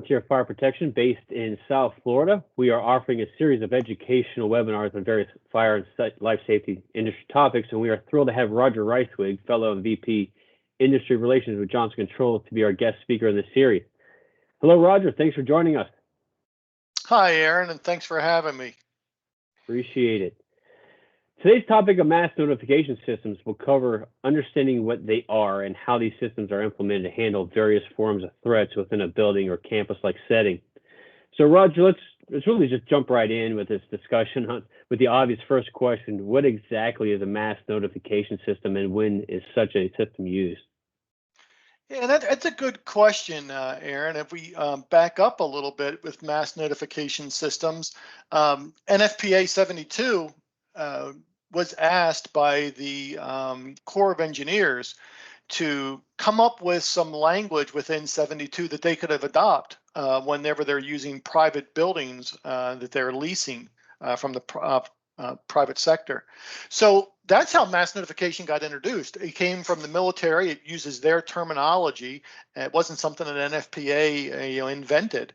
Frontier Fire Protection based in South Florida. We are offering a series of educational webinars on various fire and life safety industry topics, and we are thrilled to have Rodger Reiswig, Fellow and VP Industry Relations with Johnson Controls, to be our guest speaker in this series. Hello, Rodger. Thanks for joining us. Hi, Aaron, and thanks for having me. Appreciate it. Today's topic of mass notification systems will cover understanding what they are and how these systems are implemented to handle various forms of threats within a building or campus-like setting. So, Rodger, let's really just jump right in with this discussion with the obvious first question: what exactly is a mass notification system, and when is such a system used? Yeah, that's a good question, Aaron. If we back up a little bit with mass notification systems, NFPA 72 was asked by the Corps of Engineers to come up with some language within 72 that they could have adopted whenever they're using private buildings that they're leasing from the private sector. So that's how mass notification got introduced. It came from the military. It uses their terminology. It wasn't something that NFPA invented.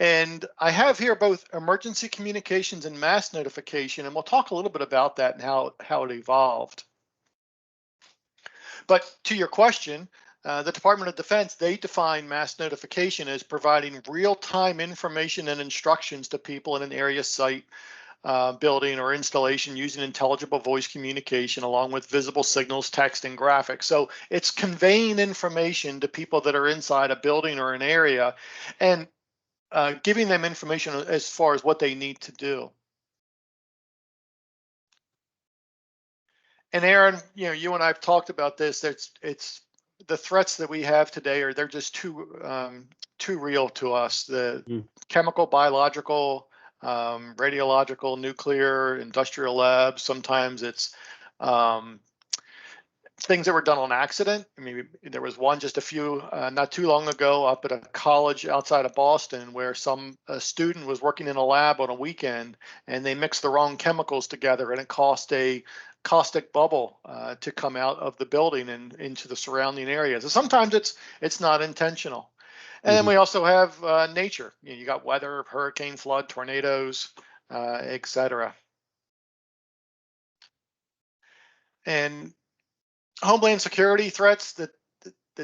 And I have here both emergency communications and mass notification, and we'll talk a little bit about that and how it evolved. But to your question, the Department of Defense, they define mass notification as providing real-time information and instructions to people in an area, site, building, or installation using intelligible voice communication along with visible signals, text, and graphics. So it's conveying information to people that are inside a building or an area, and giving them information as far as what they need to do. And Aaron, you and I have talked about this. It's the threats that we have today they're just too real to us. The chemical, biological, radiological, nuclear, industrial labs. Sometimes it's things that were done on accident. I mean, there was one just not too long ago up at a college outside of Boston where a student was working in a lab on a weekend and they mixed the wrong chemicals together, and it caused a caustic bubble to come out of the building and into the surrounding areas. So sometimes it's not intentional. And then we also have nature. You got weather, hurricane, flood, tornadoes, etc. And Homeland security threats that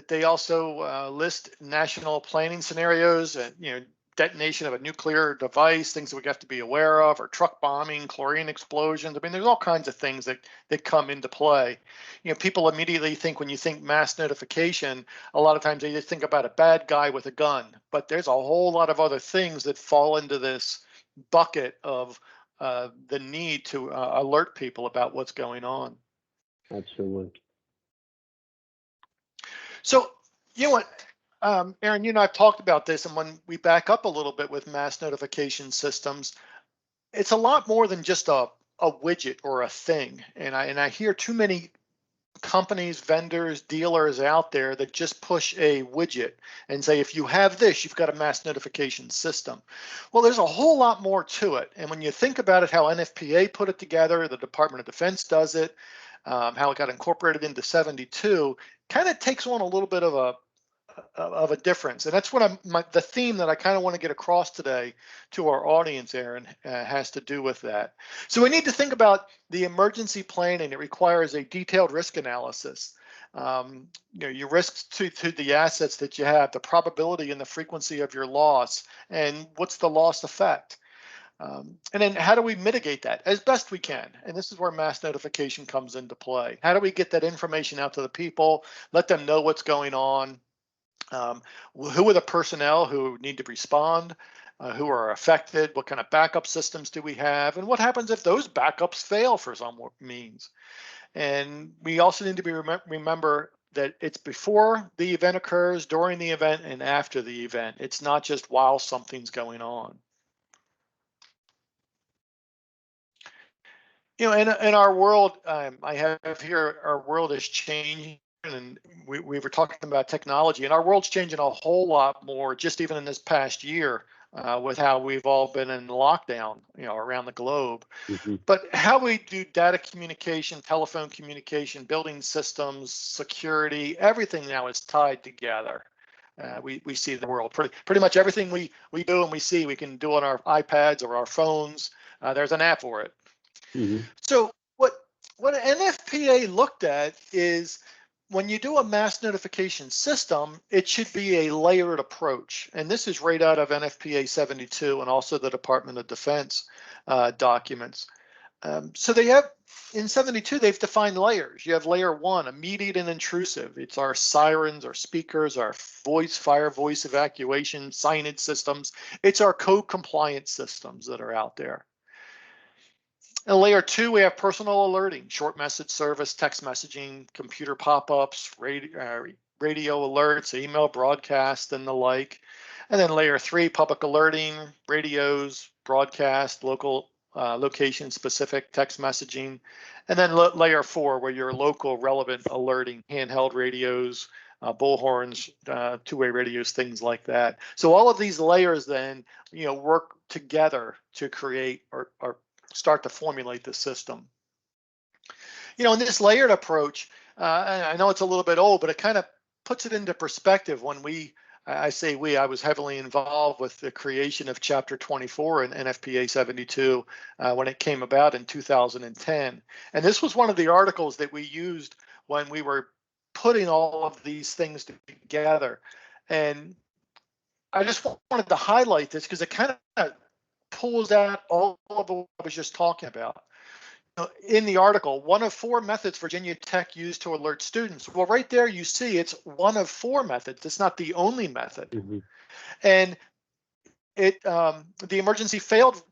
they also list national planning scenarios, and detonation of a nuclear device, things that we have to be aware of, or truck bombing, chlorine explosions. I mean, there's all kinds of things that come into play. People immediately think, when you think mass notification, a lot of times they just think about a bad guy with a gun, but there's a whole lot of other things that fall into this bucket of the need to alert people about what's going on. Absolutely. So, what, Aaron, you and I have talked about this, and when we back up a little bit with mass notification systems, it's a lot more than just a widget or a thing. And I hear too many companies, vendors, dealers out there that just push a widget and say, if you have this, you've got a mass notification system. Well, there's a whole lot more to it. And when you think about it, how NFPA put it together, the Department of Defense does it, how it got incorporated into 72, kind of takes on a little bit of a difference. And that's what the theme that I kind of want to get across today to our audience, Aaron, has to do with that. So we need to think about the emergency planning. It requires a detailed risk analysis. Your risks to the assets that you have, the probability and the frequency of your loss, and what's the loss effect. And then how do we mitigate that as best we can? And this is where mass notification comes into play. How do we get that information out to the people, let them know what's going on? Who are the personnel who need to respond, who are affected? What kind of backup systems do we have? And what happens if those backups fail for some means? And we also need to remember that it's before the event occurs, during the event, and after the event. It's not just while something's going on. In our world, I have here, our world is changing, and we were talking about technology, and our world's changing a whole lot more, just even in this past year, with how we've all been in lockdown, around the globe. But how we do data communication, telephone communication, building systems, security, everything now is tied together. we see the world. Pretty much everything we do and we see, we can do on our iPads or our phones. There's an app for it. Mm-hmm. So what NFPA looked at is when you do a mass notification system, it should be a layered approach. And this is right out of NFPA 72 and also the Department of Defense documents. So they have, in 72, they've defined layers. You have layer 1, immediate and intrusive. It's our sirens, our speakers, our fire voice evacuation, signage systems. It's our code compliance systems that are out there. In layer 2, we have personal alerting, short message service, text messaging, computer pop-ups, radio alerts, email broadcast, and the like. And then layer 3, public alerting, radios, broadcast, local location-specific text messaging. And then layer 4, where your local relevant alerting, handheld radios, bullhorns, two-way radios, things like that. So all of these layers then, work together to create or start to formulate the system. In this layered approach, I know it's a little bit old, but it kind of puts it into perspective when I was heavily involved with the creation of Chapter 24 in NFPA 72 when it came about in 2010. And this was one of the articles that we used when we were putting all of these things together. And I just wanted to highlight this because it kind of pulls out all of what I was just talking about. In the article, one of 4 methods Virginia Tech used to alert students. Well, right there you see it's one of 4 methods. It's not the only method. Mm-hmm. And the emergency failed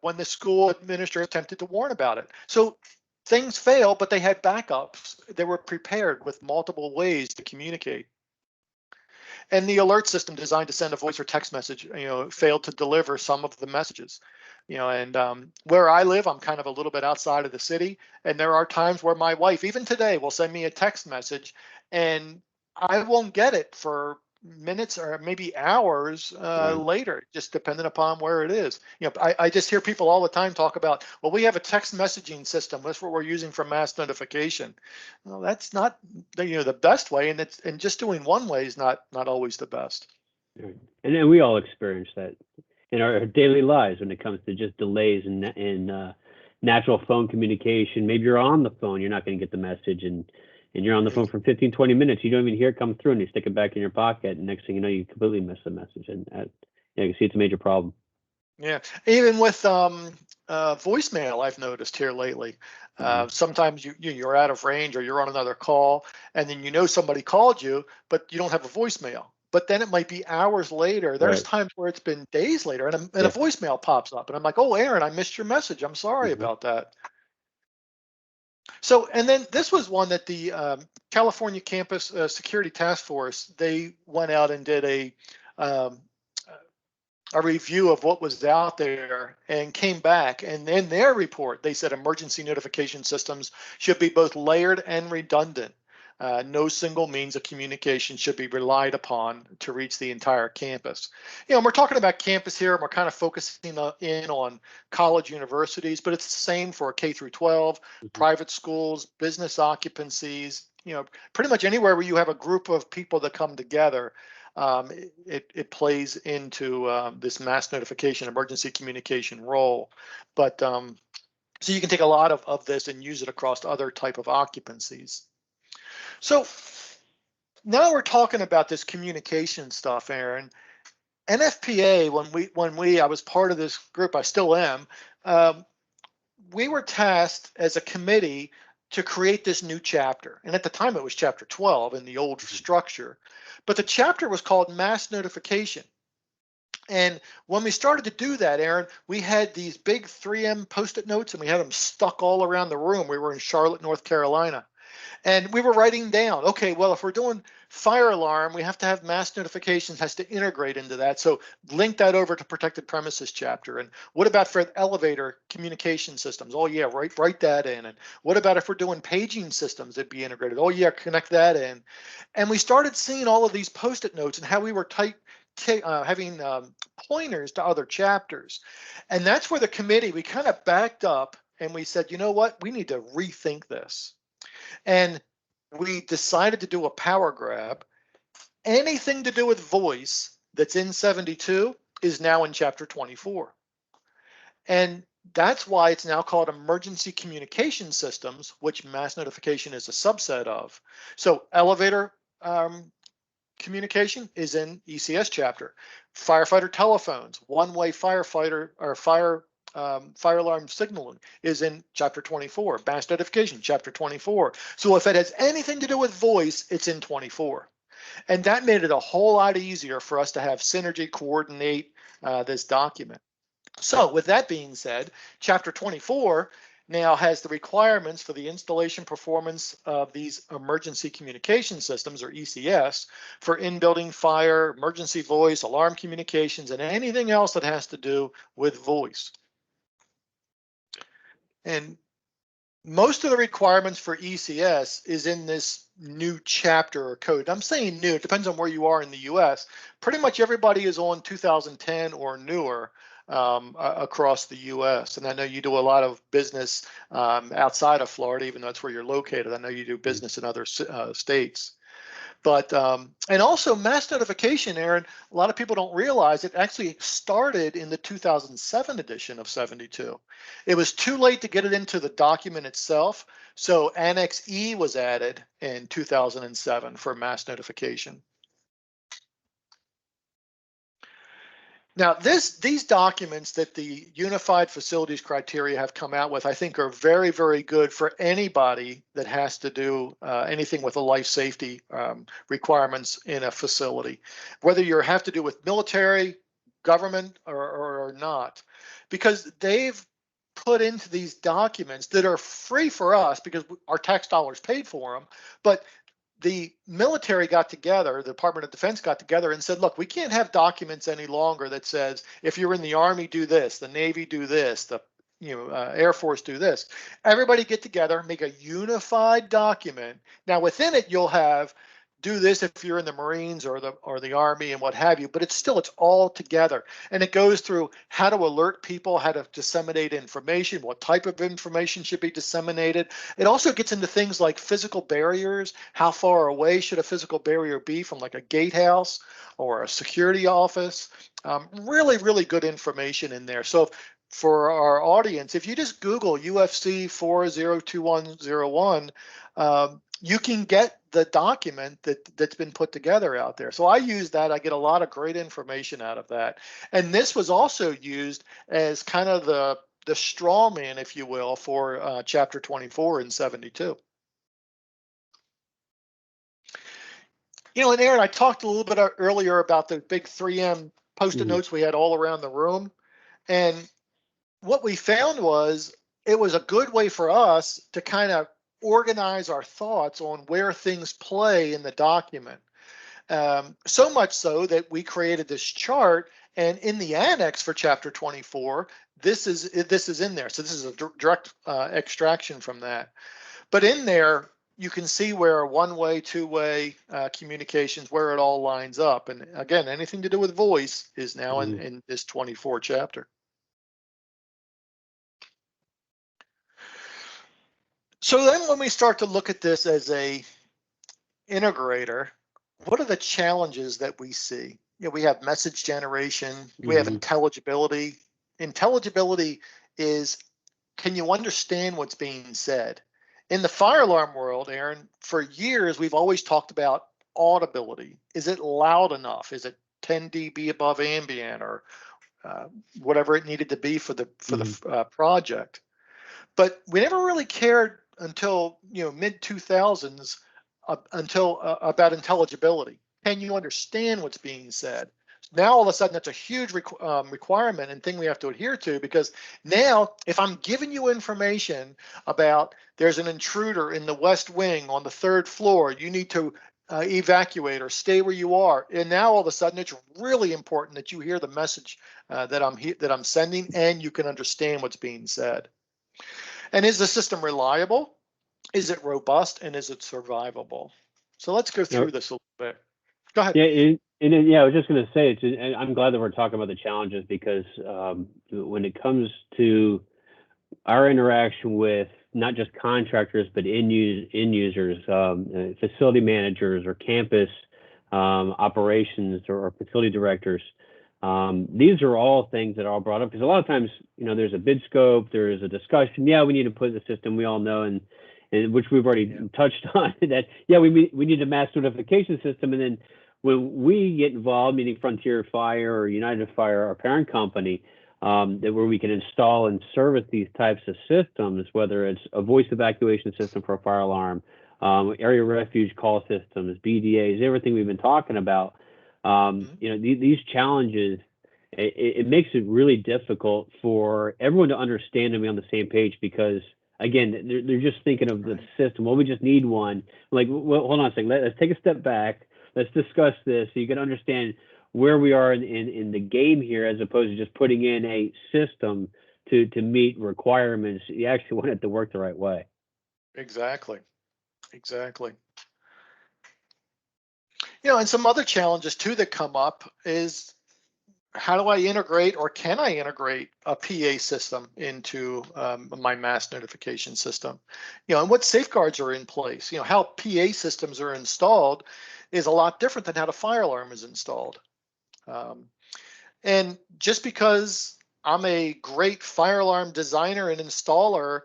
when the school administrator attempted to warn about it. So things failed, but they had backups. They were prepared with multiple ways to communicate. And the alert system designed to send a voice or text message, failed to deliver some of the messages. And where I live, I'm kind of a little bit outside of the city. And there are times where my wife, even today, will send me a text message and I won't get it for minutes or maybe hours later, just depending upon where it is. I just hear people all the time talk about, well, we have a text messaging system. That's what we're using for mass notification. Well, that's not the best way, and just doing one way is not always the best. Right. And then we all experience that in our daily lives when it comes to just delays in natural phone communication. Maybe you're on the phone, you're not going to get the message, and you're on the phone for 15, 20 minutes. You don't even hear it come through, and you stick it back in your pocket, and next thing you know, you completely miss the message. And you can see it's a major problem. Yeah, even with voicemail, I've noticed here lately. Sometimes you're out of range or you're on another call, and then somebody called you, but you don't have a voicemail. But then it might be hours later. There's times where it's been days later, and a voicemail pops up, and I'm like, "Oh, Aaron, I missed your message. I'm sorry about that." So, and then this was one that the California Campus Security Task Force, they went out and did a review of what was out there and came back. And in their report, they said emergency notification systems should be both layered and redundant. No single means of communication should be relied upon to reach the entire campus. We're talking about campus here, and we're kind of focusing in on college universities, but it's the same for K through 12, private schools, business occupancies, pretty much anywhere where you have a group of people that come together. It plays into this mass notification, emergency communication role. But so you can take a lot of this and use it across other type of occupancies. So now we're talking about this communication stuff, Aaron. NFPA, I was part of this group, I still am, we were tasked as a committee to create this new chapter. And at the time it was chapter 12 in the old structure, but the chapter was called Mass Notification. And when we started to do that, Aaron, we had these big 3M Postit notes and we had them stuck all around the room. We were in Charlotte, North Carolina. And we were writing down, okay, well, if we're doing fire alarm, we have to have mass notifications, has to integrate into that. So link that over to protected premises chapter. And what about for elevator communication systems? Oh yeah, write that in. And what about if we're doing paging systems that be integrated? Oh yeah, connect that in. And we started seeing all of these Post-it notes and how we were having pointers to other chapters. And that's where the committee, we kind of backed up and we said, you know what, we need to rethink this. And we decided to do a power grab. anything to do with voice that's in 72 is now in chapter 24. And that's why it's now called emergency communication systems, which mass notification is a subset of. So elevator communication is in ECS chapter. Firefighter telephones, one-way firefighter or fire alarm signaling is in chapter 24. Mass notification, chapter 24. So if it has anything to do with voice, it's in 24. And that made it a whole lot easier for us to have synergy coordinate this document. So with that being said, chapter 24 now has the requirements for the installation performance of these emergency communication systems, or ECS, for in-building fire, emergency voice, alarm communications, and anything else that has to do with voice. And most of the requirements for ECS is in this new chapter or code. I'm saying new, it depends on where you are in the US. Pretty much everybody is on 2010 or newer across the US. And I know you do a lot of business outside of Florida, even though that's where you're located. I know you do business in other states. But and also mass notification, Aaron, a lot of people don't realize it actually started in the 2007 edition of 72. It was too late to get it into the document itself, so Annex E was added in 2007 for mass notification. Now, these documents that the Unified Facilities Criteria have come out with, I think, are very, very good for anybody that has to do anything with the life safety requirements in a facility, whether you have to do with military, government, or not, because they've put into these documents that are free for us because our tax dollars paid for them, but the military got together, the Department of Defense got together and said, look, we can't have documents any longer that says, if you're in the Army, do this, the Navy, do this, the Air Force, do this. Everybody get together, make a unified document. Now within it, you'll have do this if you're in the Marines or the Army and what have you, but it's all together. And it goes through how to alert people, how to disseminate information, what type of information should be disseminated. It also gets into things like physical barriers. How far away should a physical barrier be from like a gatehouse or a security office? Really, really good information in there. So for our audience, if you just Google UFC 402101, you can get the document that's been put together out there. So I use that. I get a lot of great information out of that. And this was also used as kind of the straw man, if you will, for chapter 24 in 72. And Aaron, I talked a little bit earlier about the big 3M Postit notes we had all around the room. And what we found was it was a good way for us to kind of organize our thoughts on where things play in the document. So much so that we created this chart, and in the annex for chapter 24, this is in there. So this is a direct extraction from that. But in there, you can see where one-way, two-way communications, where it all lines up. And again, anything to do with voice is now in this 24 chapter. So then when we start to look at this as a integrator, what are the challenges that we see? We have message generation, we have intelligibility. Intelligibility is, can you understand what's being said? In the fire alarm world, Aaron, for years, we've always talked about audibility. Is it loud enough? Is it 10 dB above ambient or whatever it needed to be for the project? But we never really cared until mid 2000s about intelligibility. Can you understand what's being said? Now all of a sudden that's a huge requirement and thing we have to adhere to, because now if I'm giving you information about there's an intruder in the west wing on the 3rd floor, you need to evacuate or stay where you are, and now all of a sudden it's really important that you hear the message that I'm sending and you can understand what's being said. And is the system reliable? Is it robust? And is it survivable? So let's go through this a little bit. Go ahead. Yeah, I was just going to say, and I'm glad that we're talking about the challenges, because when it comes to our interaction with not just contractors, but end users, facility managers, or campus operations or facility directors. These are all things that are all brought up because a lot of times, there's a bid scope, there's a discussion. Yeah, we need to put in the system. We all know, and which we've already touched on that. Yeah, we need a mass notification system, and then when we get involved, meaning Frontier Fire or United Fire, our parent company, that where we can install and service these types of systems, whether it's a voice evacuation system for a fire alarm, area refuge call systems, BDAs, everything we've been talking about. These challenges, it makes it really difficult for everyone to understand and be on the same page because, again, they're just thinking of the system. Well, we just need one. Like, well, hold on a second. Let's take a step back. Let's discuss this so you can understand where we are in the game here, as opposed to just putting in a system to meet requirements. You actually want it to work the right way. Exactly. And some other challenges too that come up is, how do I integrate, or can I integrate a PA system into my mass notification system? And what safeguards are in place? How PA systems are installed is a lot different than how the fire alarm is installed. And just because I'm a great fire alarm designer and installer,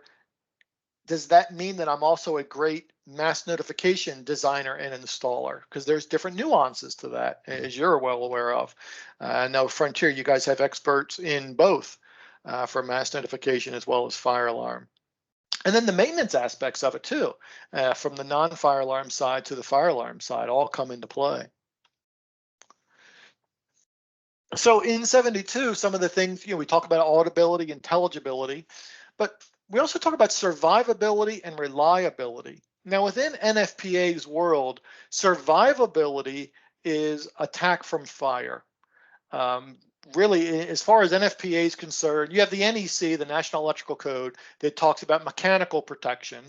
does that mean that I'm also a great mass notification designer and installer? Because there's different nuances to that, as you're well aware of. I know Frontier, you guys have experts in both for mass notification as well as fire alarm. And then the maintenance aspects of it too, from the non-fire alarm side to the fire alarm side, all come into play. So in 72, some of the things, we talk about audibility, intelligibility, but we also talk about survivability and reliability. Now, within NFPA's world, survivability is attack from fire. Really, as far as NFPA is concerned, you have the NEC, the National Electrical Code, that talks about mechanical protection.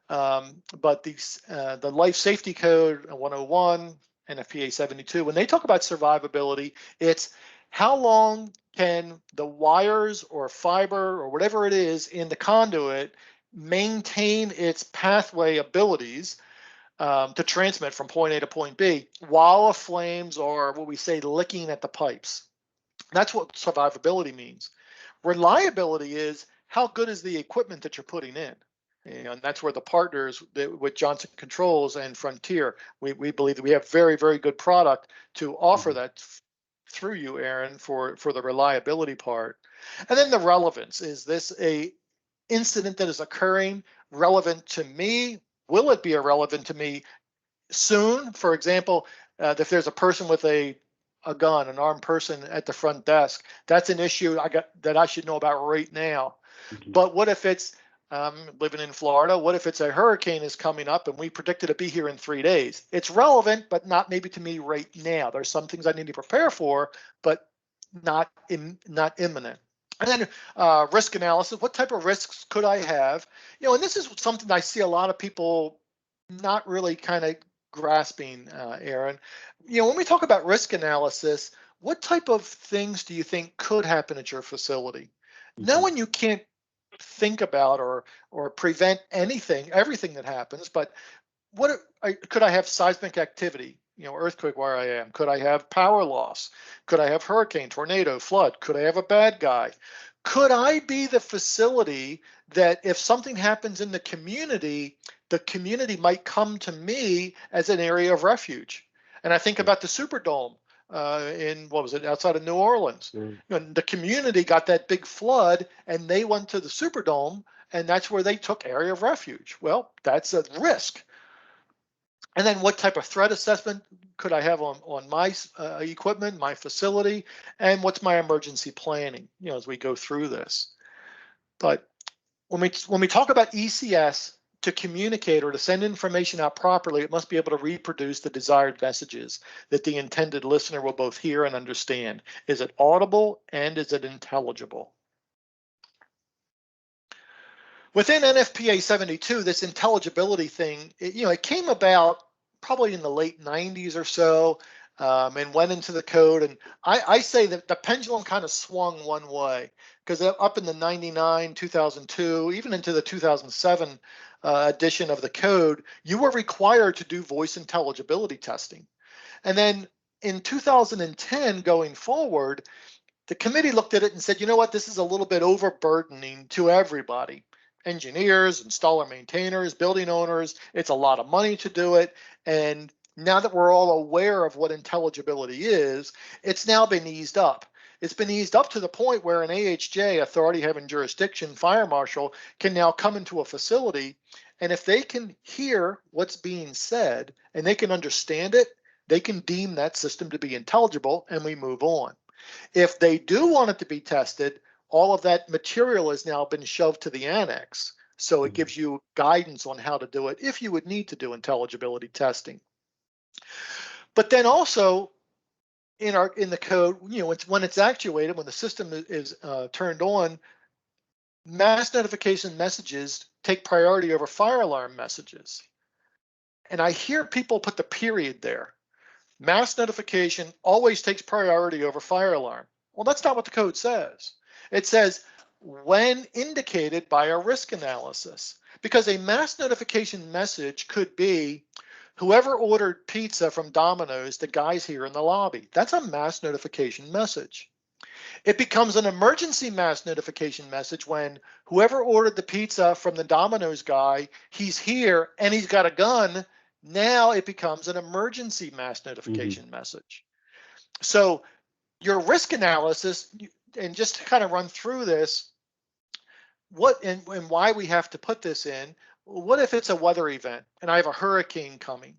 But the Life Safety Code 101, NFPA 72, when they talk about survivability, it's how long can the wires or fiber or whatever it is in the conduit maintain its pathway abilities to transmit from point A to point B while the flames are, what we say, licking at the pipes. That's what survivability means. Reliability is how good is the equipment that you're putting in. And that's where the partners with Johnson Controls and Frontier, we believe that we have very, very good product to offer that through you, Aaron, for the reliability part. And then the relevance. Is this a incident that is occurring relevant to me? Will it be irrelevant to me soon? For example, if there's a person with a gun, an armed person at the front desk, that's an issue that I should know about right now. But what if it's living in Florida? What if it's a hurricane is coming up and we predicted to be here in 3 days? It's relevant, but not maybe to me right now. There's some things I need to prepare for, but not imminent. And then risk analysis. What type of risks could I have? And this is something I see a lot of people not really kind of grasping, Aaron. When we talk about risk analysis, what type of things do you think could happen at your facility? Knowing you can't think about or prevent everything that happens, but could I have seismic activity? Earthquake where I am. Could I have power loss? Could I have hurricane, tornado, flood? Could I have a bad guy? Could I be the facility that if something happens in the community might come to me as an area of refuge? And I think about the Superdome in, what was it, outside of New Orleans. The community got that big flood and they went to the Superdome, and that's where they took area of refuge. Well, that's a risk. And then what type of threat assessment could I have on my equipment, my facility, and what's my emergency planning, as we go through this. But when we talk about ECS, to communicate or to send information out properly, it must be able to reproduce the desired messages that the intended listener will both hear and understand. Is it audible and is it intelligible? Within NFPA 72, this intelligibility thing, it came about probably in the late 90s or so, and went into the code. And I say that the pendulum kind of swung one way, because up in the 99, 2002, even into the 2007 edition of the code, you were required to do voice intelligibility testing. And then in 2010 going forward, the committee looked at it and said, you know what, this is a little bit overburdening to everybody. Engineers, installer maintainers, building owners, it's a lot of money to do it. And now that we're all aware of what intelligibility is, it's now been eased up. It's been eased up to the point where an AHJ, authority having jurisdiction, fire marshal, can now come into a facility, and if they can hear what's being said and they can understand it, they can deem that system to be intelligible, and we move on. If they do want it to be tested, all of that material has now been shoved to the annex. So it gives you guidance on how to do it if you would need to do intelligibility testing. But then also in the code, when it's actuated, when the system is turned on, mass notification messages take priority over fire alarm messages. And I hear people put the period there. Mass notification always takes priority over fire alarm. Well, that's not what the code says. It says when indicated by a risk analysis, because a mass notification message could be whoever ordered pizza from Domino's, the guys here in the lobby. That's a mass notification message. It becomes an emergency mass notification message when whoever ordered the pizza from the Domino's guy, he's here and he's got a gun. Now it becomes an emergency mass notification message. So your risk analysis, and just to kind of run through this, what and why we have to put this in, what if it's a weather event and I have a hurricane coming,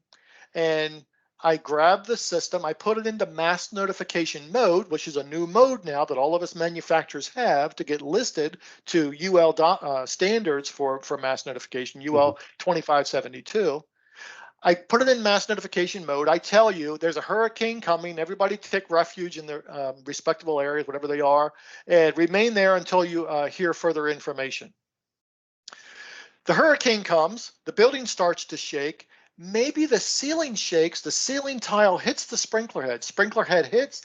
and I grab the system, I put it into mass notification mode, which is a new mode now that all of us manufacturers have to get listed to UL standards for mass notification, UL 2572. I put it in mass notification mode. I tell you there's a hurricane coming. Everybody take refuge in their respectable areas, whatever they are, and remain there until you hear further information. The hurricane comes, the building starts to shake. Maybe the ceiling shakes, the ceiling tile hits the sprinkler head hits,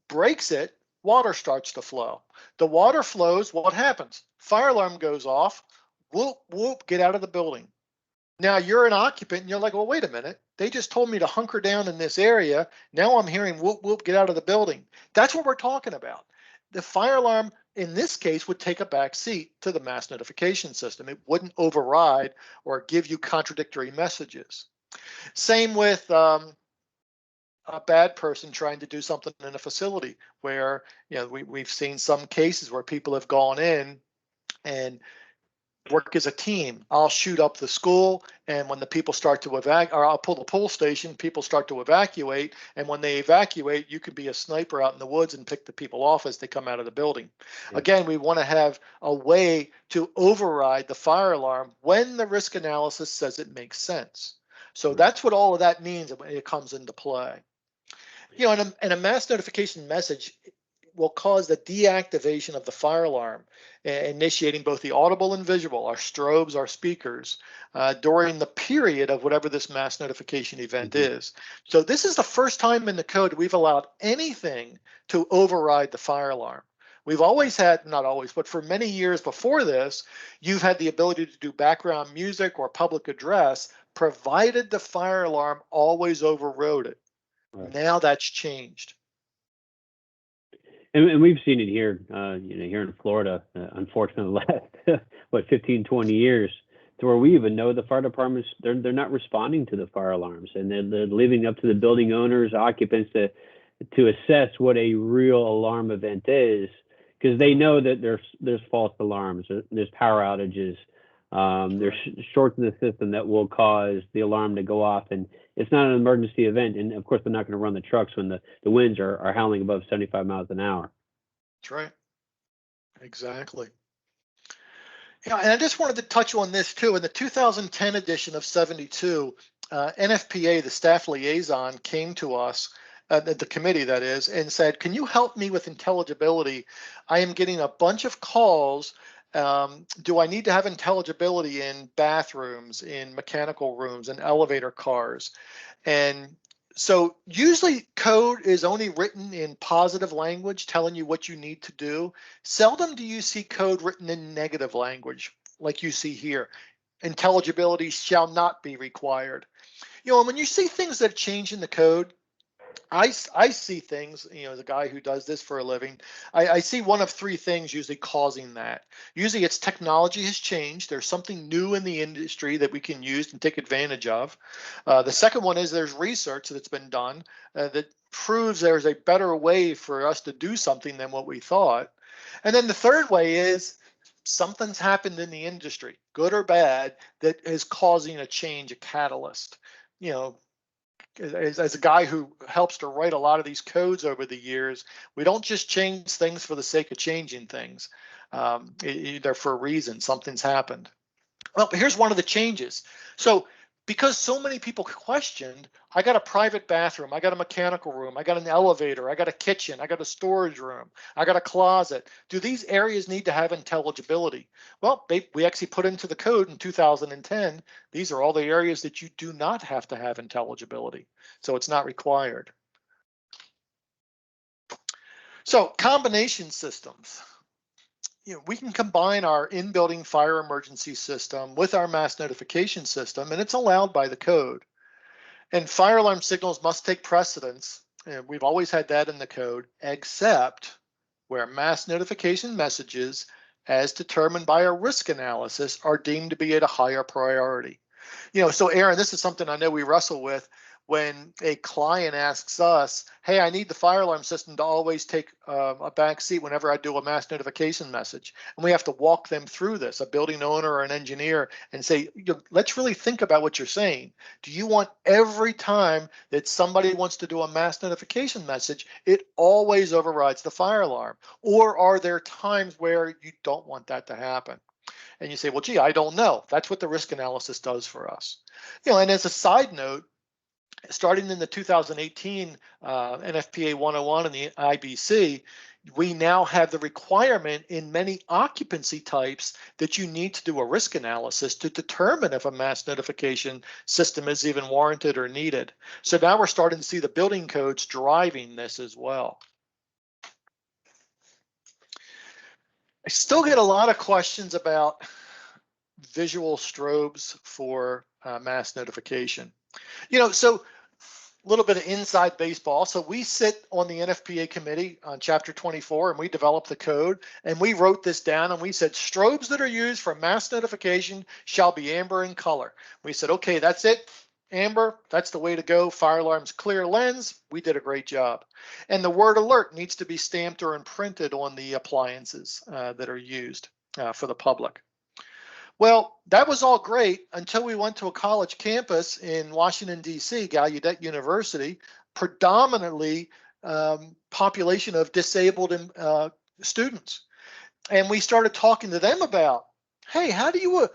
breaks it, water starts to flow. The water flows, what happens? Fire alarm goes off, whoop, whoop, get out of the building. Now you're an occupant and you're like, well, wait a minute. They just told me to hunker down in this area. Now I'm hearing whoop, whoop, get out of the building. That's what we're talking about. The fire alarm in this case would take a back seat to the mass notification system. It wouldn't override or give you contradictory messages. Same with a bad person trying to do something in a facility where, we've seen some cases where people have gone in and work as a team. I'll shoot up the school, and when the people start to evacuate, or I'll pull the pull station, people start to evacuate, and when they evacuate, you could be a sniper out in the woods and pick the people off as they come out of the building. Yeah. Again, we want to have a way to override the fire alarm when the risk analysis says it makes sense. So that's what all of that means when it comes into play. And a mass notification message will cause the deactivation of the fire alarm, initiating both the audible and visual, our strobes, our speakers, during the period of whatever this mass notification event is. So this is the first time in the code we've allowed anything to override the fire alarm. We've always had, not always, but for many years before this, you've had the ability to do background music or public address, provided the fire alarm always overrode it. Right. Now that's changed. And we've seen it here, here in Florida, unfortunately, last, 15, 20 years, to where we even know the fire departments, they're not responding to the fire alarms, and they're leaving up to the building owners, occupants to assess what a real alarm event is, because they know that there's false alarms, there's power outages, there's shorts in the system that will cause the alarm to go off, and it's not an emergency event. And of course, they're not going to run the trucks when the winds are howling above 75 miles an hour. That's right. Exactly. Yeah, and I just wanted to touch on this too. In the 2010 edition of 72, NFPA, the staff liaison, came to us, the committee that is, and said, can you help me with intelligibility? I am getting a bunch of calls. Do I need to have intelligibility in bathrooms, in mechanical rooms, in elevator cars? And so usually code is only written in positive language, telling you what you need to do. Seldom do you see code written in negative language like you see here. Intelligibility shall not be required. And when you see things that change in the code, I see things, as a guy who does this for a living, I see one of three things usually causing that. Usually it's technology has changed. There's something new in the industry that we can use and take advantage of. The second one is there's research that's been done that proves there's a better way for us to do something than what we thought. And then the third way is something's happened in the industry, good or bad, that is causing a change, a catalyst. You know, as a guy who helps to write a lot of these codes over the years, we don't just change things for the sake of changing things. They're for a reason. Something's happened. Well, here's one of the changes. So because so many people questioned, I got a private bathroom, I got a mechanical room, I got an elevator, I got a kitchen, I got a storage room, I got a closet. Do these areas need to have intelligibility? Well, we actually put into the code in 2010, these are all the areas that you do not have to have intelligibility. So it's not required. So combination systems. We can combine our in-building fire emergency system with our mass notification system, and it's allowed by the code. And fire alarm signals must take precedence. And we've always had that in the code, except where mass notification messages, as determined by a risk analysis, are deemed to be at a higher priority. So Aaron, this is something I know we wrestle with when a client asks us, hey, I need the fire alarm system to always take a back seat whenever I do a mass notification message. And we have to walk them through this, a building owner or an engineer, and say, let's really think about what you're saying. Do you want every time that somebody wants to do a mass notification message, it always overrides the fire alarm? Or are there times where you don't want that to happen? And you say, well, gee, I don't know. That's what the risk analysis does for us. And as a side note, starting in the 2018 NFPA 101 and the IBC, we now have the requirement in many occupancy types that you need to do a risk analysis to determine if a mass notification system is even warranted or needed. So now we're starting to see the building codes driving this as well. I still get a lot of questions about visual strobes for mass notification. So a little bit of inside baseball. So we sit on the NFPA committee on chapter 24 and we developed the code and we wrote this down and we said strobes that are used for mass notification shall be amber in color. We said, okay, that's it. Amber, that's the way to go. Fire alarm's clear lens. We did a great job. And the word alert needs to be stamped or imprinted on the appliances that are used for the public. Well, that was all great until we went to a college campus in Washington, D.C., Gallaudet University, predominantly population of disabled students. And we started talking to them about, hey, how do you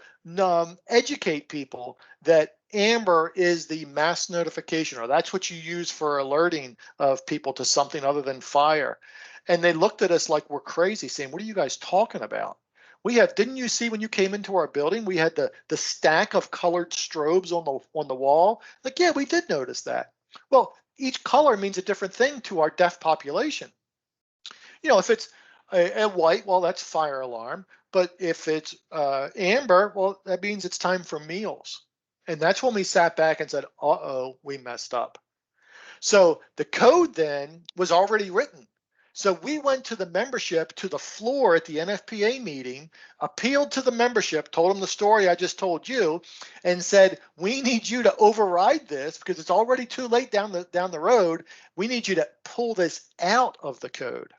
educate people that amber is the mass notification, or that's what you use for alerting of people to something other than fire? And they looked at us like we're crazy, saying, what are you guys talking about? Didn't you see when you came into our building, we had the stack of colored strobes on the wall? Like, yeah, we did notice that. Well, each color means a different thing to our deaf population. If it's a white, well, that's fire alarm. But if it's amber, well, that means it's time for meals. And that's when we sat back and said, uh-oh, we messed up. So the code then was already written. So we went to the membership, to the floor at the NFPA meeting, appealed to the membership, told them the story I just told you, and said, we need you to override this because it's already too late down the road. We need you to pull this out of the code.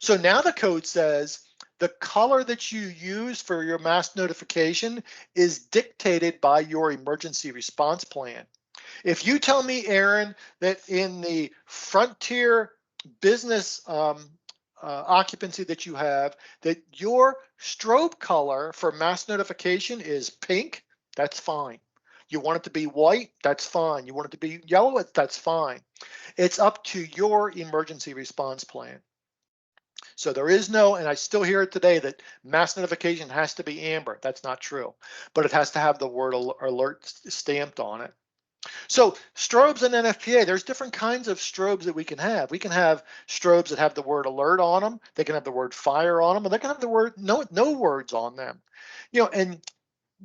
So now the code says the color that you use for your mass notification is dictated by your emergency response plan. If you tell me, Aaron, that in the frontier business occupancy that you have, that your strobe color for mass notification is pink, that's fine. You want it to be white, that's fine. You want it to be yellow, that's fine. It's up to your emergency response plan. So there is no, and I still hear it today, that mass notification has to be amber. That's not true, but it has to have the word alert stamped on it. So strobes in NFPA, there's different kinds of strobes that we can have. We can have strobes that have the word alert on them. They can have the word fire on them, and they can have the word no words on them. And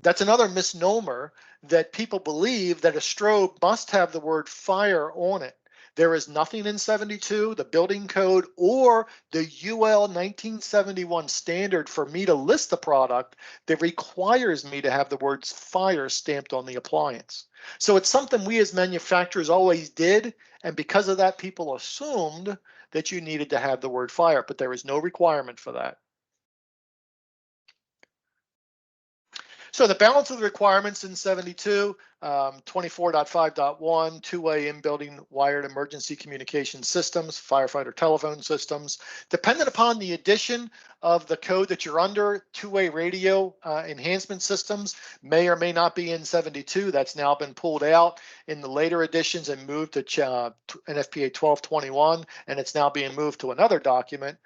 that's another misnomer, that people believe that a strobe must have the word fire on it. There is nothing in 72, the building code, or the UL 1971 standard for me to list the product that requires me to have the words fire stamped on the appliance. So it's something we as manufacturers always did, and because of that, people assumed that you needed to have the word fire, but there is no requirement for that. So the balance of the requirements in 72, 24.5.1, two-way in-building wired emergency communication systems, firefighter telephone systems. Dependent upon the addition of the code that you're under, two-way radio enhancement systems may or may not be in 72. That's now been pulled out in the later editions and moved to NFPA 1221, and it's now being moved to another document.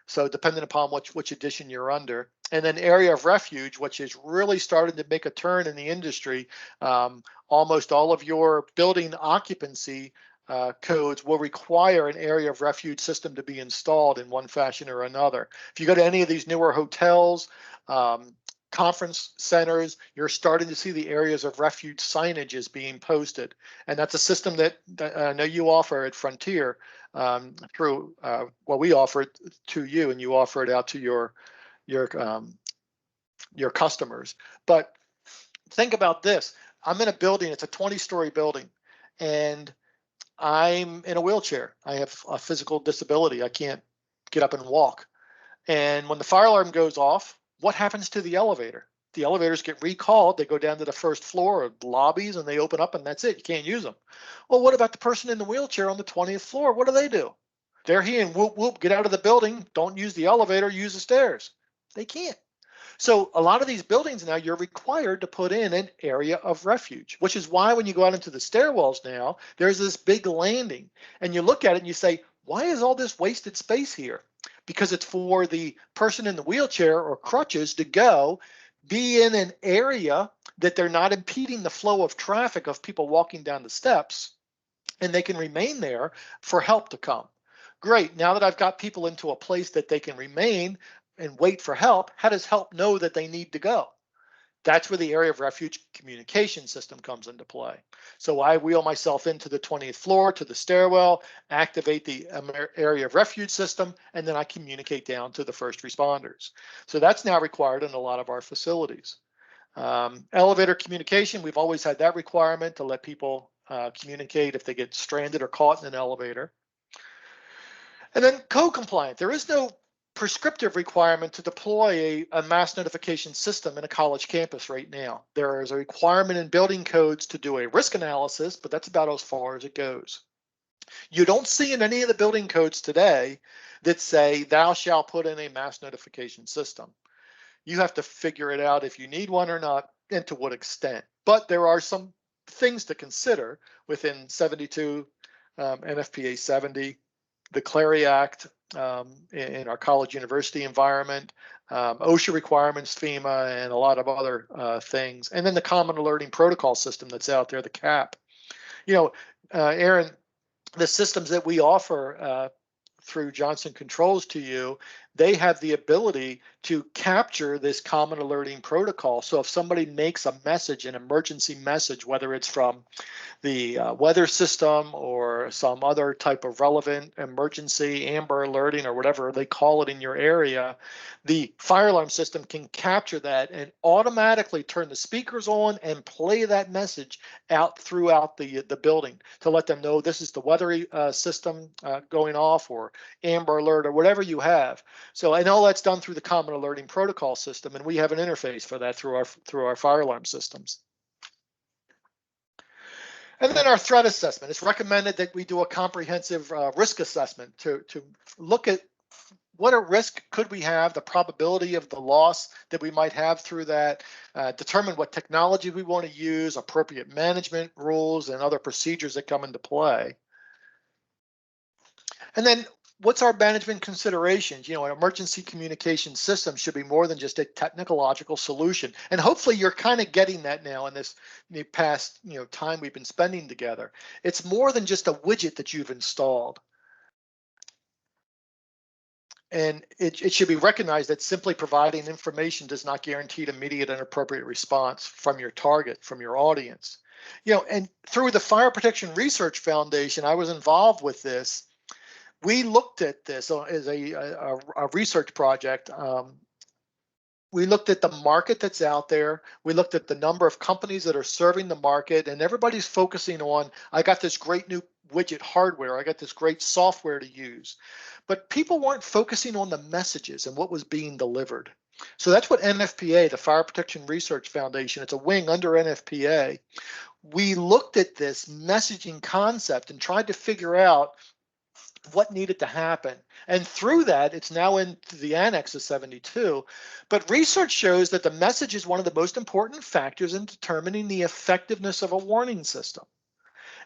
So depending upon which edition you're under. And then area of refuge, which is really starting to make a turn in the industry. Almost all of your building occupancy codes will require an area of refuge system to be installed in one fashion or another. If you go to any of these newer hotels, conference centers, you're starting to see the areas of refuge signages being posted. And that's a system that I know you offer at Frontier through, well, we offer it to you and you offer it out to your customers. But think about this. I'm in a building, it's a 20-story building, and I'm in a wheelchair. I have a physical disability. I can't get up and walk. And when the fire alarm goes off, what happens to the elevator? The elevators get recalled. They go down to the first floor of the lobbies and they open up and that's it. You can't use them. Well, what about the person in the wheelchair on the 20th floor? What do? They're here and whoop, whoop, get out of the building. Don't use the elevator, use the stairs. They can't. So a lot of these buildings now, you're required to put in an area of refuge, which is why when you go out into the stairwells now, there's this big landing. And you look at it and you say, why is all this wasted space here? Because it's for the person in the wheelchair or crutches to go be in an area that they're not impeding the flow of traffic of people walking down the steps, and they can remain there for help to come. Great, now that I've got people into a place that they can remain and wait for help, how does help know that they need to go? That's where the area of refuge communication system comes into play. So I wheel myself into the 20th floor to the stairwell, activate the area of refuge system, and then I communicate down to the first responders. So that's now required in a lot of our facilities. Elevator communication, we've always had that requirement to let people communicate if they get stranded or caught in an elevator. And then code compliant. There is no prescriptive requirement to deploy a mass notification system in a college campus right now. There is a requirement in building codes to do a risk analysis, but that's about as far as it goes. You don't see in any of the building codes today that say thou shalt put in a mass notification system. You have to figure it out if you need one or not and to what extent. But there are some things to consider within 72, NFPA 70, the Clary Act, in our college university environment, OSHA requirements, FEMA, and a lot of other things. And then the common alerting protocol system that's out there, the CAP. Aaron, the systems that we offer through Johnson Controls to you, they have the ability to capture this common alerting protocol. So if somebody makes a message, an emergency message, whether it's from the weather system or some other type of relevant emergency, amber alerting, or whatever they call it in your area, the fire alarm system can capture that and automatically turn the speakers on and play that message out throughout the building to let them know this is the weather system going off, or amber alert, or whatever you have. So, and all that's done through the common alerting protocol system, and we have an interface for that through our fire alarm systems. And then our threat assessment. It's recommended that we do a comprehensive risk assessment to look at what a risk could we have, the probability of the loss that we might have through that, determine what technology we want to use, appropriate management rules, and other procedures that come into play. And then what's our management considerations? An emergency communication system should be more than just a technological solution. And hopefully you're kind of getting that now in this past time we've been spending together. It's more than just a widget that you've installed. And it should be recognized that simply providing information does not guarantee immediate and appropriate response from your target, from your audience. And through the Fire Protection Research Foundation, I was involved with this. We looked at this as a research project. We looked at the market that's out there. We looked at the number of companies that are serving the market, and everybody's focusing on, I got this great new widget hardware, I got this great software to use. But people weren't focusing on the messages and what was being delivered. So that's what NFPA, the Fire Protection Research Foundation, it's a wing under NFPA. We looked at this messaging concept and tried to figure out what needed to happen. And through that, it's now into the annex of 72. But research shows that the message is one of the most important factors in determining the effectiveness of a warning system.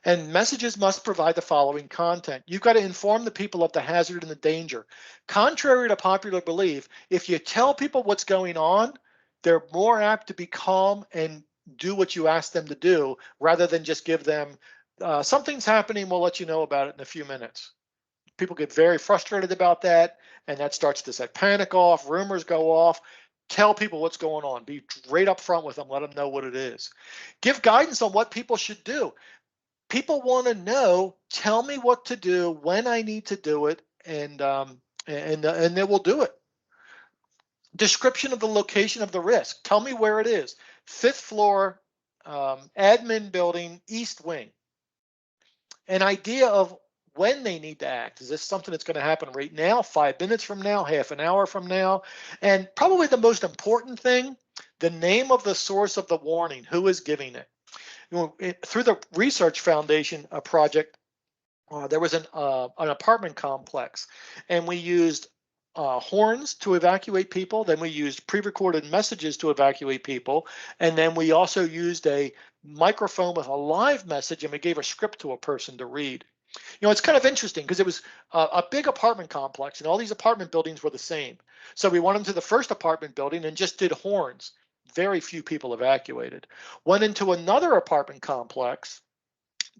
And messages must provide the following content. You've got to inform the people of the hazard and the danger. Contrary to popular belief, if you tell people what's going on, they're more apt to be calm and do what you ask them to do, rather than just give them, something's happening, we'll let you know about it in a few minutes. People get very frustrated about that, and that starts to set panic off, rumors go off. Tell people what's going on. Be right up front with them, let them know what it is. Give guidance on what people should do. People want to know, tell me what to do, when I need to do it, and they will do it. Description of the location of the risk. Tell me where it is. 5th floor, admin building, east wing. An idea of when they need to act. Is this something that's going to happen right now, 5 minutes from now, half an hour from now? And probably the most important thing, the name of the source of the warning, who is giving it. Through the Research Foundation project, there was an apartment complex, and we used horns to evacuate people. Then we used pre-recorded messages to evacuate people. And then we also used a microphone with a live message, and we gave a script to a person to read. It's kind of interesting because it was a big apartment complex, and all these apartment buildings were the same. So we went into the first apartment building and just did horns. Very few people evacuated. Went into another apartment complex,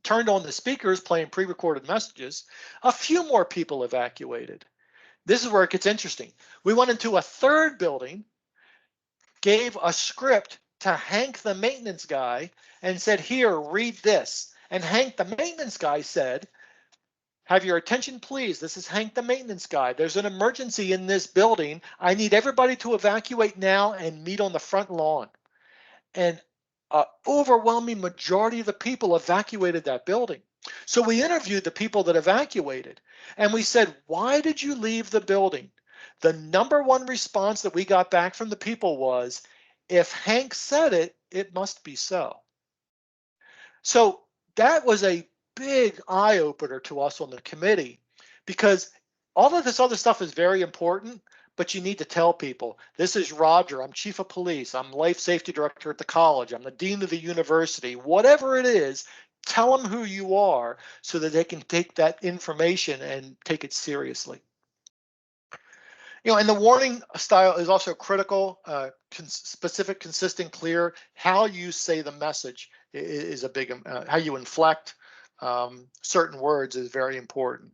turned on the speakers playing pre-recorded messages. A few more people evacuated. This is where it gets interesting. We went into a third building, gave a script to Hank the maintenance guy, and said, here, read this. And Hank the maintenance guy said, have your attention, please. This is Hank the maintenance guy. There's an emergency in this building. I need everybody to evacuate now and meet on the front lawn. And an overwhelming majority of the people evacuated that building. So we interviewed the people that evacuated, and we said, why did you leave the building? The number one response that we got back from the people was, if Hank said it, it must be so. So that was a big eye opener to us on the committee, because all of this other stuff is very important, but you need to tell people, this is Rodger, I'm chief of police, I'm life safety director at the college, I'm the dean of the university, whatever it is, tell them who you are so that they can take that information and take it seriously. And the warning style is also critical, specific, consistent, clear. How you say the message is a big, how you inflect certain words is very important.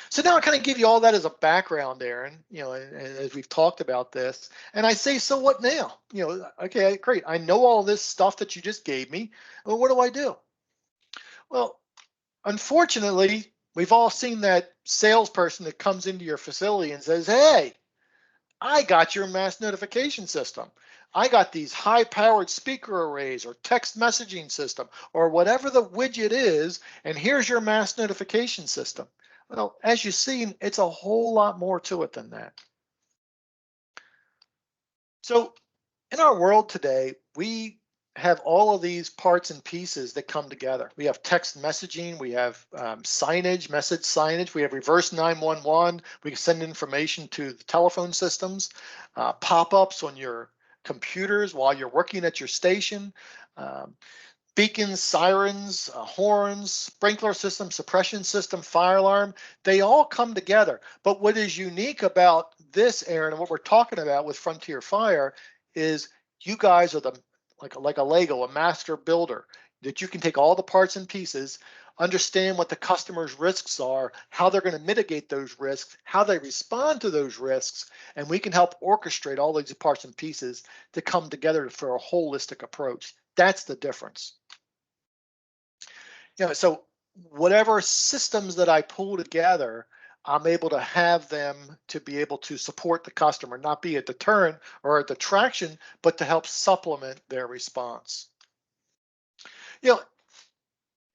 So now I kind of give you all that as a background, Aaron, as we've talked about this, and I say, so what now? Okay, great. I know all this stuff that you just gave me. Well, what do I do? Well, unfortunately, we've all seen that salesperson that comes into your facility and says, hey, I got your mass notification system. I got these high-powered speaker arrays or text messaging system or whatever the widget is, and here's your mass notification system. Well, as you've seen, it's a whole lot more to it than that. So in our world today, we have all of these parts and pieces that come together. We have text messaging, we have signage, message signage, we have reverse 911, we can send information to the telephone systems, pop-ups on your computers while you're working at your station, beacons, sirens, horns, sprinkler system, suppression system, fire alarm, they all come together. But what is unique about this, Aaron, and what we're talking about with Frontier Fire is you guys are like a Lego, a master builder, that you can take all the parts and pieces, understand what the customer's risks are, how they're going to mitigate those risks, how they respond to those risks, and we can help orchestrate all these parts and pieces to come together for a holistic approach. That's the difference. So whatever systems that I pull together, I'm able to have them to be able to support the customer, not be a deterrent or a detraction, but to help supplement their response. You know,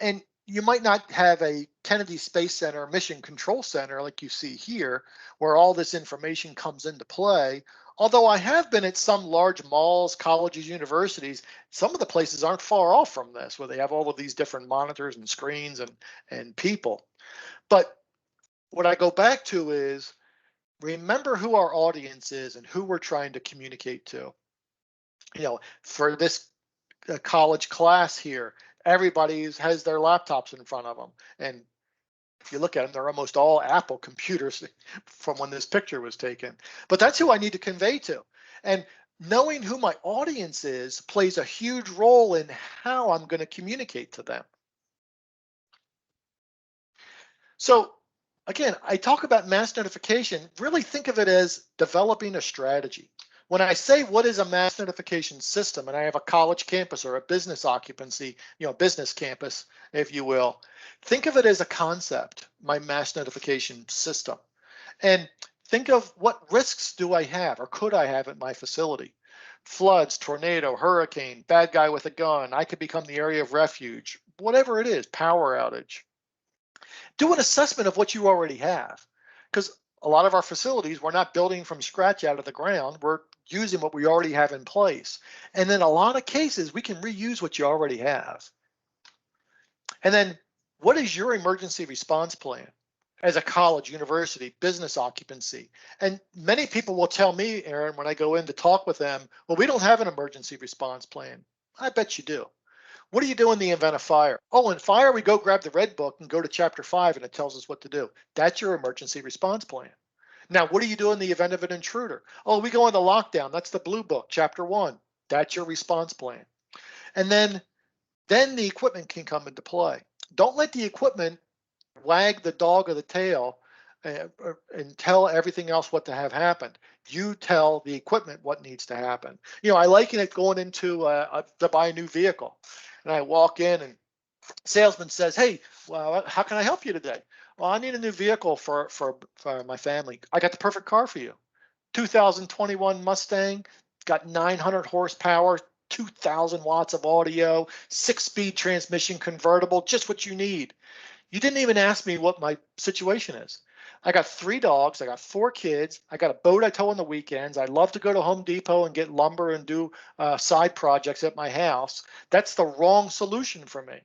and you might not have a Kennedy Space Center mission control center like you see here, where all this information comes into play. Although I have been at some large malls, colleges, universities, some of the places aren't far off from this, where they have all of these different monitors and screens and people. But what I go back to is remember who our audience is and who we're trying to communicate to. For this college class here, everybody has their laptops in front of them. And if you look at them, they're almost all Apple computers from when this picture was taken. But that's who I need to convey to. And knowing who my audience is plays a huge role in how I'm going to communicate to them. So again, I talk about mass notification, really think of it as developing a strategy. When I say what is a mass notification system, and I have a college campus or a business occupancy, business campus, if you will, think of it as a concept, my mass notification system. And think of what risks do I have or could I have at my facility? Floods, tornado, hurricane, bad guy with a gun, I could become the area of refuge, whatever it is, power outage. Do an assessment of what you already have, because a lot of our facilities, we're not building from scratch out of the ground. We're using what we already have in place. And then a lot of cases, we can reuse what you already have. And then what is your emergency response plan as a college, university, business occupancy? And many people will tell me, Aaron, when I go in to talk with them, well, we don't have an emergency response plan. I bet you do. What do you do in the event of fire? Oh, in fire, we go grab the red book and go to chapter 5 and it tells us what to do. That's your emergency response plan. Now, what do you do in the event of an intruder? Oh, we go into lockdown. That's the blue book, chapter 1. That's your response plan. And then the equipment can come into play. Don't let the equipment wag the dog or the tail and tell everything else what to have happen. You tell the equipment what needs to happen. I liken it going into to buy a new vehicle. And I walk in and salesman says, hey, well, how can I help you today? Well, I need a new vehicle for my family. I got the perfect car for you. 2021 Mustang, got 900 horsepower, 2,000 watts of audio, 6-speed transmission convertible, just what you need. You didn't even ask me what my situation is. I got 3 dogs. I got 4 kids. I got a boat I tow on the weekends. I love to go to Home Depot and get lumber and do side projects at my house. That's the wrong solution for me.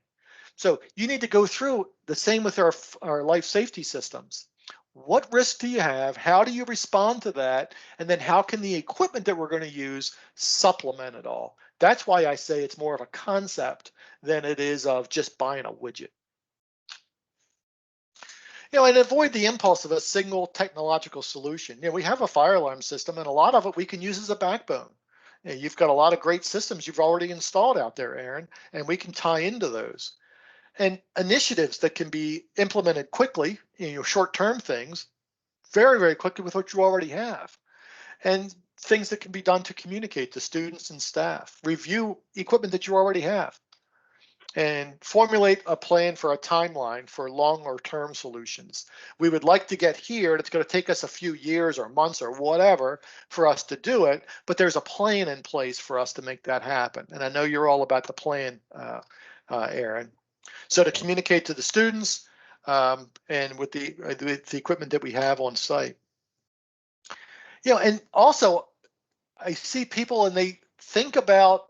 So you need to go through the same with our life safety systems. What risk do you have? How do you respond to that? And then how can the equipment that we're going to use supplement it all? That's why I say it's more of a concept than it is of just buying a widget. And avoid the impulse of a single technological solution. We have a fire alarm system, and a lot of it we can use as a backbone. You've got a lot of great systems you've already installed out there, Aaron, and we can tie into those. And initiatives that can be implemented quickly, short-term things, very, very quickly with what you already have. And things that can be done to communicate to students and staff. Review equipment that you already have. And formulate a plan for a timeline for longer term solutions. We would like to get here, and it's going to take us a few years or months or whatever for us to do it, but there's a plan in place for us to make that happen. And I know you're all about the plan, Aaron. So to communicate to the students and with the equipment that we have on site. And also I see people and they think about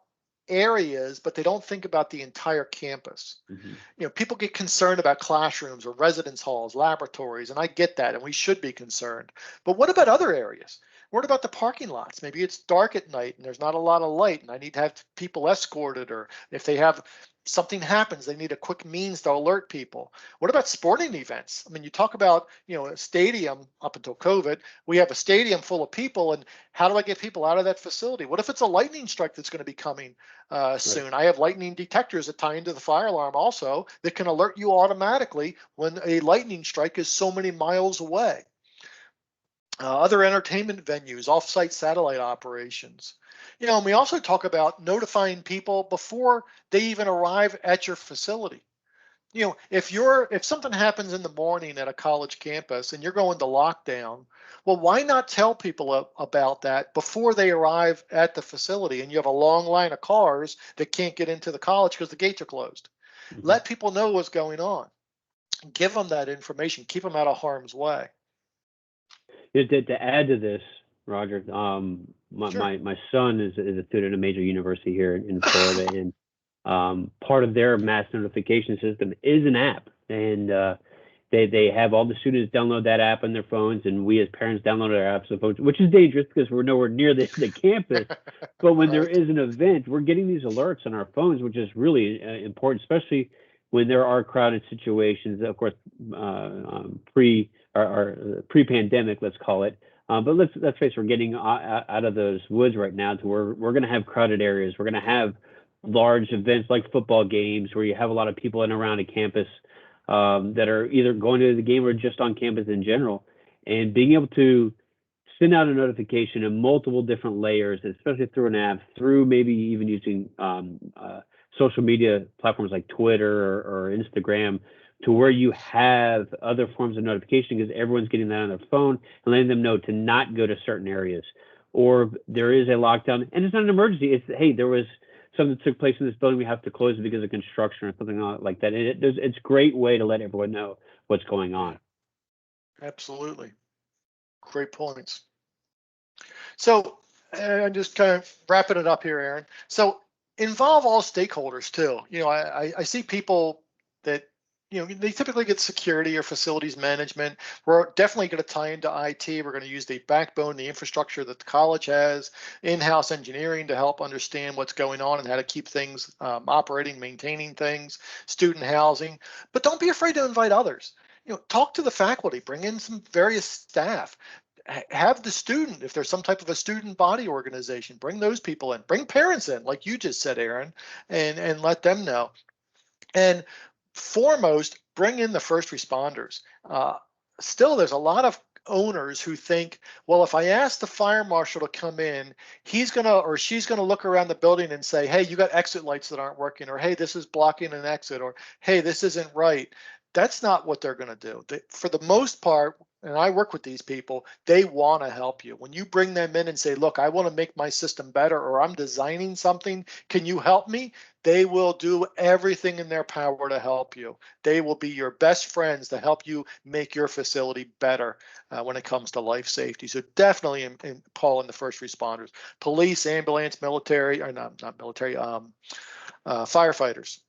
areas, but they don't think about the entire campus. Mm-hmm. People get concerned about classrooms or residence halls, laboratories, and I get that, and we should be concerned. But what about other areas? What about the parking lots? Maybe it's dark at night and there's not a lot of light, and I need to have people escorted, or if they have something happens, they need a quick means to alert people. What about sporting events? I mean, you talk about, a stadium up until COVID, we have a stadium full of people, and how do I get people out of that facility? What if it's a lightning strike that's going to be coming soon? Right. I have lightning detectors that tie into the fire alarm also that can alert you automatically when a lightning strike is so many miles away. Other entertainment venues, off-site satellite operations. And we also talk about notifying people before they even arrive at your facility. if something happens in the morning at a college campus and you're going to lockdown, well, why not tell people about that before they arrive at the facility and you have a long line of cars that can't get into the college because the gates are closed? Mhm. Let people know what's going on. Give them that information. Keep them out of harm's way. To add to this, Roger, Sure. my son is a student at a major university here in Florida, and part of their mass notification system is an app, and they have all the students download that app on their phones, and we as parents download our apps on phones, which is dangerous because we're nowhere near the campus. But when there Right. is an event, we're getting these alerts on our phones, which is really important, especially when there are crowded situations. Of course, pre-pandemic, let's call it. But let's face it, we're getting out of those woods right now to where we're going to have crowded areas. We're going to have large events like football games where you have a lot of people in and around a campus that are either going to the game or just on campus in general. And being able to send out a notification in multiple different layers, especially through an app, through maybe even using social media platforms like Twitter or Instagram, to where you have other forms of notification because everyone's getting that on their phone and letting them know to not go to certain areas. Or there is a lockdown and it's not an emergency. It's, hey, there was something that took place in this building. We have to close it because of construction or something like that. And it's a great way to let everyone know what's going Yeah, on. absolutely. Great points. So, and just kind of wrapping it up here, Aaron. So, involve all stakeholders too. I see people that, they typically get security or facilities management. We're definitely going to tie into IT. We're going to use the backbone, the infrastructure that the college has, in-house engineering to help understand what's going on and how to keep things operating, maintaining things, student housing. But don't be afraid to invite others. Talk to the faculty, bring in some various staff, have the student, if there's some type of a student body organization, bring those people in, bring parents in, like you just said, Aaron, and let them know. And foremost, bring in the first responders. Still, there's a lot of owners who think, well, if I ask the fire marshal to come in, he's going to or she's going to look around the building and say, hey, you got exit lights that aren't working, or hey, this is blocking an exit, or hey, this isn't right. That's not what they're going to do. For the most part, and I work with these people, they want to help you. When you bring them in and say, look, I want to make my system better, or I'm designing something, can you help me? They will do everything in their power to help you. They will be your best friends to help you make your facility better when it comes to life safety. So definitely call in the first responders, police, ambulance, military, or not military, firefighters,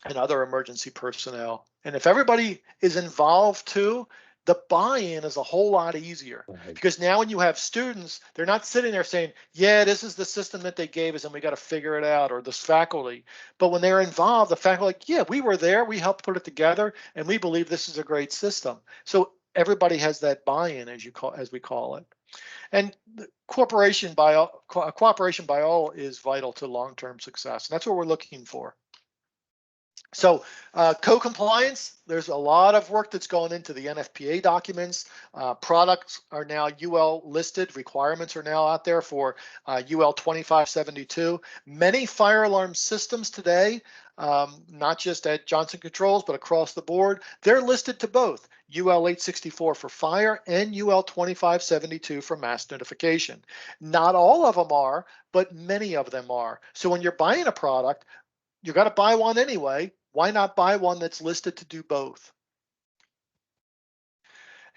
and other emergency personnel. And if everybody is involved too, the buy-in is a whole lot easier, Right. because now when you have students, they're not sitting there saying, yeah, this is the system that they gave us and we got to figure it out, or this faculty. But when they're involved, the faculty like, yeah, we were there, we helped put it together, and we believe this is a great system. So everybody has that buy-in, as we call it. And cooperation by all is vital to long-term success. And that's what we're looking for. So co-compliance, there's a lot of work that's going into the NFPA documents. Products are now UL listed. Requirements are now out there for UL 2572. Many fire alarm systems today, not just at Johnson Controls, but across the board, they're listed to both UL 864 for fire and UL 2572 for mass notification. Not all of them are, but many of them are. So when you're buying a product, you got to buy one anyway. Why not buy one that's listed to do both?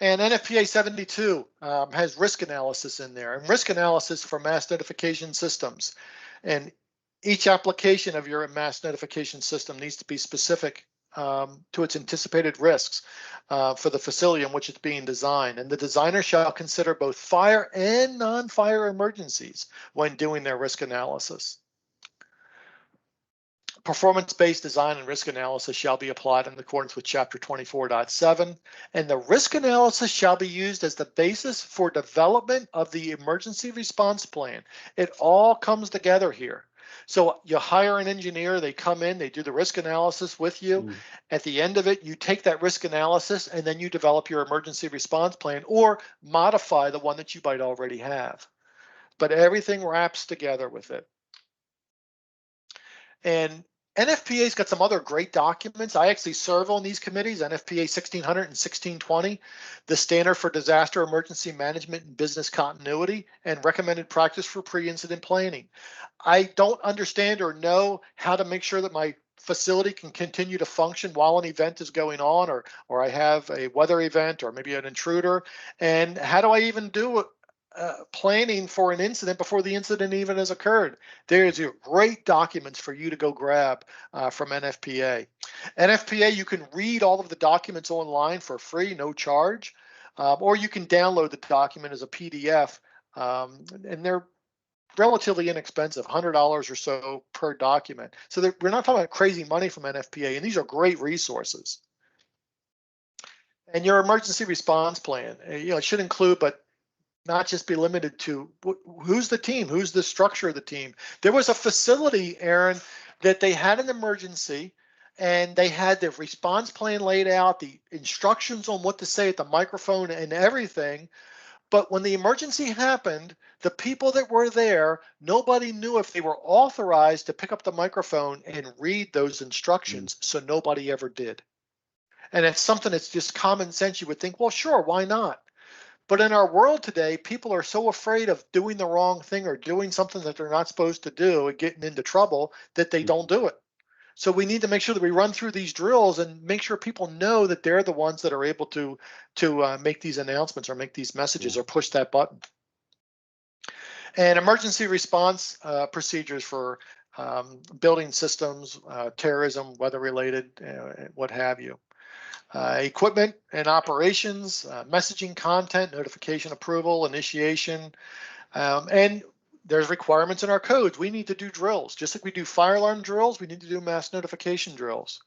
And NFPA 72 has risk analysis in there, and risk analysis for mass notification systems. And each application of your mass notification system needs to be specific to its anticipated risks for the facility in which it's being designed. And the designer shall consider both fire and non-fire emergencies when doing their risk analysis. Performance-based design and risk analysis shall be applied in accordance with Chapter 24.7, and the risk analysis shall be used as the basis for development of the emergency response plan. It all comes together here. So you hire an engineer, they come in, they do the risk analysis with you. Mm. At the end of it, you take that risk analysis and then you develop your emergency response plan or modify the one that you might already have. But everything wraps together with it. And NFPA's got some other great documents. I actually serve on these committees, NFPA 1600 and 1620, the Standard for Disaster Emergency Management and Business Continuity, and recommended practice for pre-incident planning. I don't understand or know how to make sure that my facility can continue to function while an event is going on, or I have a weather event or maybe an intruder. And how do I even do planning for an incident before the incident even has occurred? There's great documents for you to go grab from NFPA. NFPA, you can read all of the documents online for free, no charge, or you can download the document as a PDF, and they're relatively inexpensive, $100 or so per document. So we're not talking about crazy money from NFPA, and these are great resources. And your emergency response plan, it should include, but not just be limited to who's the team, who's the structure of the team. There was a facility, Aaron, that they had an emergency, and they had the response plan laid out, the instructions on what to say at the microphone and everything. But when the emergency happened, the people that were there, nobody knew if they were authorized to pick up the microphone and read those instructions, so nobody ever did. And it's something that's just common sense. You would think, well, sure, why not? But in our world today, people are so afraid of doing the wrong thing or doing something that they're not supposed to do and getting into trouble that they don't do it. So we need to make sure that we run through these drills and make sure people know that they're the ones that are able to make these announcements or make these messages or push that button. And emergency response procedures for building systems, terrorism, weather-related, what have you. Equipment and operations, messaging content, notification approval, initiation, and there's requirements in our codes. We need to do drills. Just like we do fire alarm drills, we need to do mass notification drills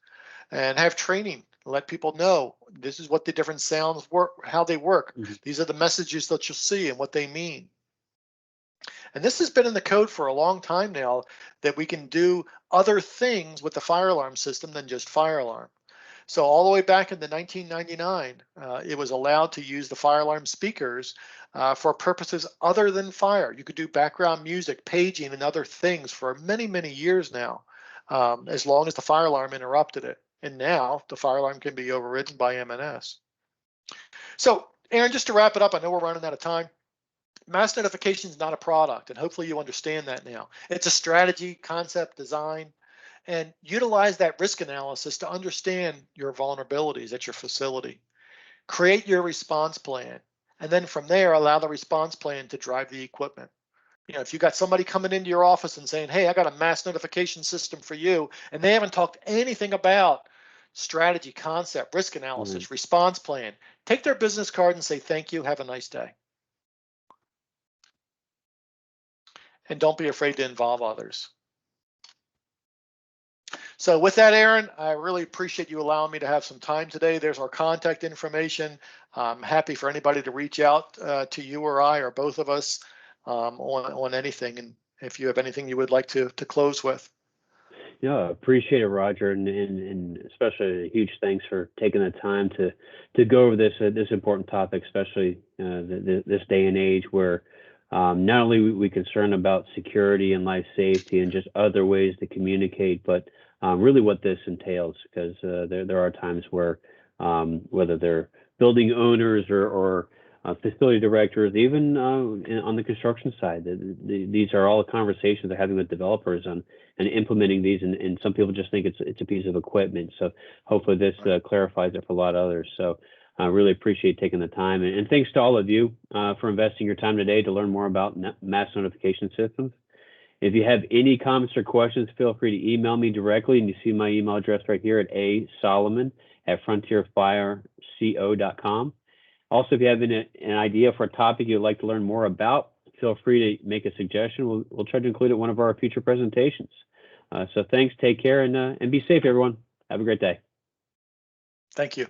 and have training. Let people know this is what the different sounds work, how they work. These are the messages that you'll see and what they mean. And this has been in the code for a long time now, that we can do other things with the fire alarm system than just fire alarm. So all the way back in the 1999, it was allowed to use the fire alarm speakers for purposes other than fire. You could do background music, paging, and other things for many, many years now, as long as the fire alarm interrupted it. And now the fire alarm can be overridden by MNS. So, Aaron, just to wrap it up, I know we're running out of time. Mass notification is not a product, and hopefully you understand that now. It's a strategy, concept, design, and utilize that risk analysis to understand your vulnerabilities at your facility. Create your response plan, and then from there, allow the response plan to drive the equipment. If you got somebody coming into your office and saying, hey, I got a mass notification system for you, and they haven't talked anything about strategy, concept, risk analysis, response plan, take their business card and say, thank you, have a nice day. And don't be afraid to involve others. So with that, Aaron, I really appreciate you allowing me to have some time today. There's our contact information. I'm happy for anybody to reach out to you or I or both of us on anything. And if you have anything you would like to close with. Yeah, appreciate it, Rodger, and especially a huge thanks for taking the time to go over this important topic, especially this day and age where not only we concerned about security and life safety and just other ways to communicate, but really what this entails, because there are times where whether they're building owners or facility directors, even on the construction side, these are all conversations they're having with developers and implementing these, and some people just think it's a piece of equipment. So hopefully this clarifies it for a lot of others. So I really appreciate taking the time, and thanks to all of you for investing your time today to learn more about mass notification systems. If you have any comments or questions, feel free to email me directly, and you see my email address right here at asolomon@frontierfireco.com. Also, if you have an idea for a topic you'd like to learn more about, feel free to make a suggestion. We'll try to include it in one of our future presentations. So thanks, take care, and be safe, everyone. Have a great day. Thank you.